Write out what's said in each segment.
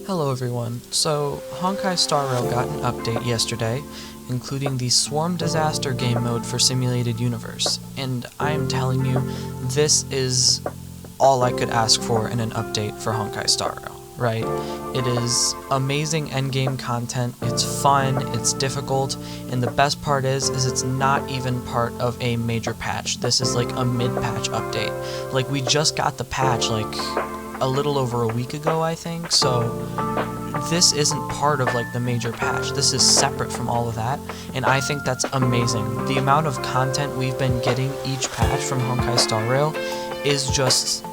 Hello everyone. So, Honkai Star Rail got an update yesterday, including the Swarm Disaster game mode for Simulated Universe, and I am telling you, this is all I could ask for in an update for Honkai Star Rail, right? It is amazing endgame content, it's fun, it's difficult, and the best part is it's not even part of a major patch. This is like a mid-patch update. Like, we just got the patch, like, a little over a week ago, I think, so this isn't part of like the major patch. This is separate from all of that, and I think that's amazing. The amount of content we've been getting each patch from Honkai Star Rail is just,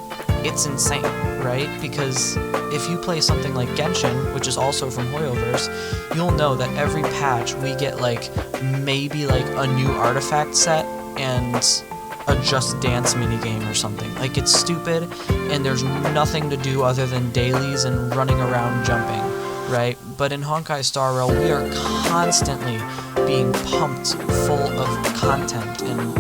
it's insane, right? Because if you play something like Genshin, which is also from Hoyoverse, you'll know that every patch we get like maybe like a new artifact set and a Just Dance minigame or something. Like, it's stupid, and there's nothing to do other than dailies and running around jumping, right? But in Honkai Star Rail, we are constantly being pumped full of content and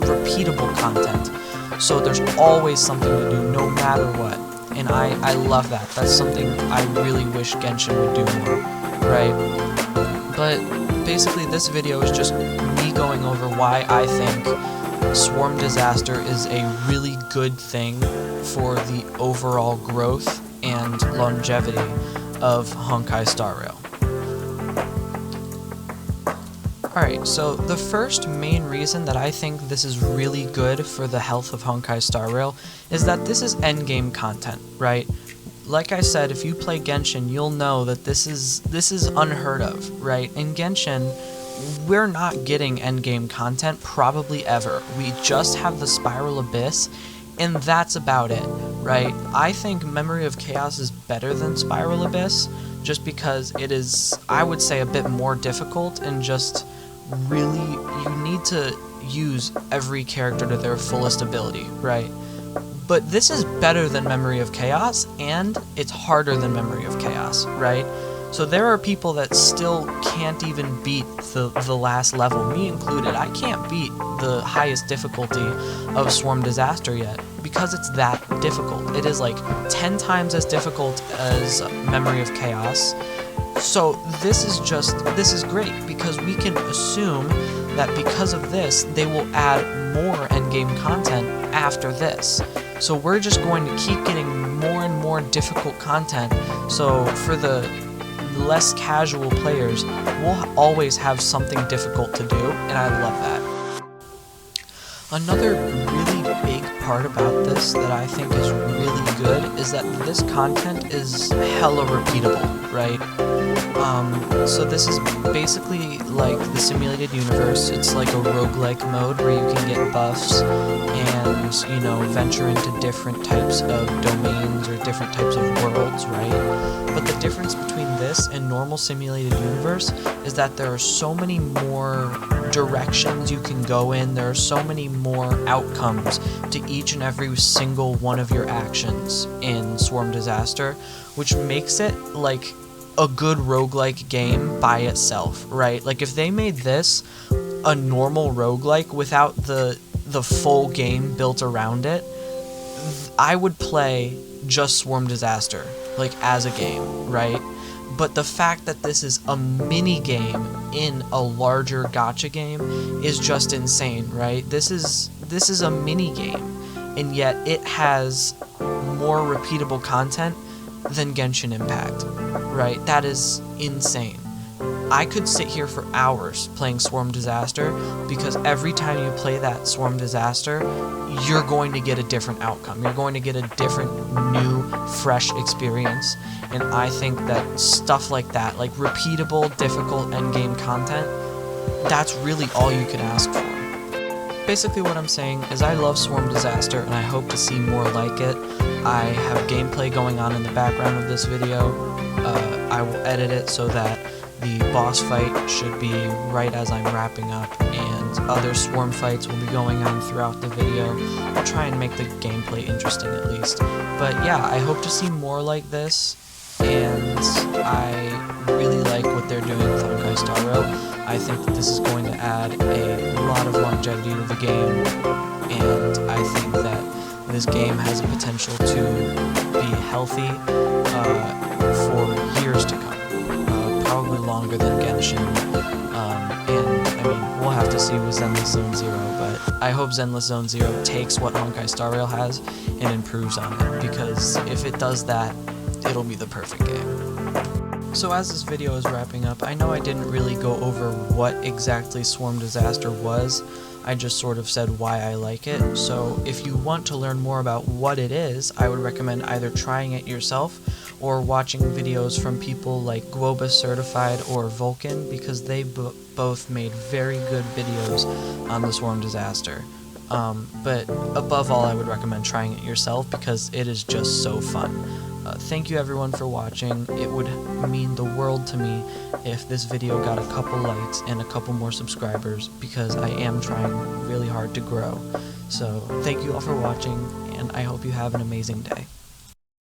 repeatable content. So there's always something to do, no matter what. And I love that. That's something I really wish Genshin would do more, right? But basically, this video is just me going over why I think Swarm Disaster is a really good thing for the overall growth and longevity of Honkai Star Rail. Alright, so the first main reason that I think this is really good for the health of Honkai Star Rail is that this is endgame content, right? Like I said, if you play Genshin, you'll know that this is unheard of, right? In Genshin, we're not getting endgame content probably ever. We just have the Spiral Abyss, and that's about it, right? I think Memory of Chaos is better than Spiral Abyss, just because it is, I would say, a bit more difficult, and just really, you need to use every character to their fullest ability, right? But this is better than Memory of Chaos, and it's harder than Memory of Chaos, right? So there are people that still can't even beat the last level, me included. I can't beat the highest difficulty of Swarm Disaster yet, because it's that difficult. It is like 10 times as difficult as Memory of Chaos. So this is great, because we can assume that because of this, they will add more endgame content after this. So we're just going to keep getting more and more difficult content, so for the less casual players, we'll always have something difficult to do, and I love that. Another really big part about this that I think is really good is that this content is hella repeatable, right? So this is basically like the Simulated Universe. It's like a roguelike mode where you can get buffs and, you know, venture into different types of domains or different types of worlds, right? But the difference between this and normal Simulated Universe is that there are so many more directions you can go in, there are so many more outcomes to each and every single one of your actions in Swarm Disaster, which makes it like a good roguelike game by itself, right? Like, if they made this a normal roguelike without the full game built around it, I would play just Swarm Disaster, like, as a game, right? But the fact that this is a mini game in a larger gacha game is just insane, right? This is a mini game, and yet it has more repeatable content than Genshin Impact, right? That is insane. I could sit here for hours playing Swarm Disaster, because every time you play that Swarm Disaster, you're going to get a different outcome. You're going to get a different, new, fresh experience. And I think that stuff like that, like repeatable, difficult endgame content, that's really all you can ask for. Basically what I'm saying is I love Swarm Disaster, and I hope to see more like it. I have gameplay going on in the background of this video. I will edit it so that the boss fight should be right as I'm wrapping up, and other swarm fights will be going on throughout the video. I'll try and make the gameplay interesting at least. But yeah, I hope to see more like this, and I really like what they're doing with Honkai Star Rail. I think that this is going to add a lot of longevity to the game, and I think that this game has a potential to be healthy, years to come, probably longer than Genshin, and I mean, we'll have to see with Zenless Zone Zero, but I hope Zenless Zone Zero takes what Honkai Star Rail has and improves on it, because if it does that, it'll be the perfect game. So as this video is wrapping up, I know I didn't really go over what exactly Swarm Disaster was. I just sort of said why I like it. So if you want to learn more about what it is, I would recommend either trying it yourself or watching videos from people like Guoba Certified or Vulcan, because they both made very good videos on the Swarm Disaster. But above all, I would recommend trying it yourself because it is just so fun. Thank you everyone for watching. It would mean the world to me if this video got a couple likes and a couple more subscribers, because I am trying really hard to grow. So thank you all for watching, and I hope you have an amazing day.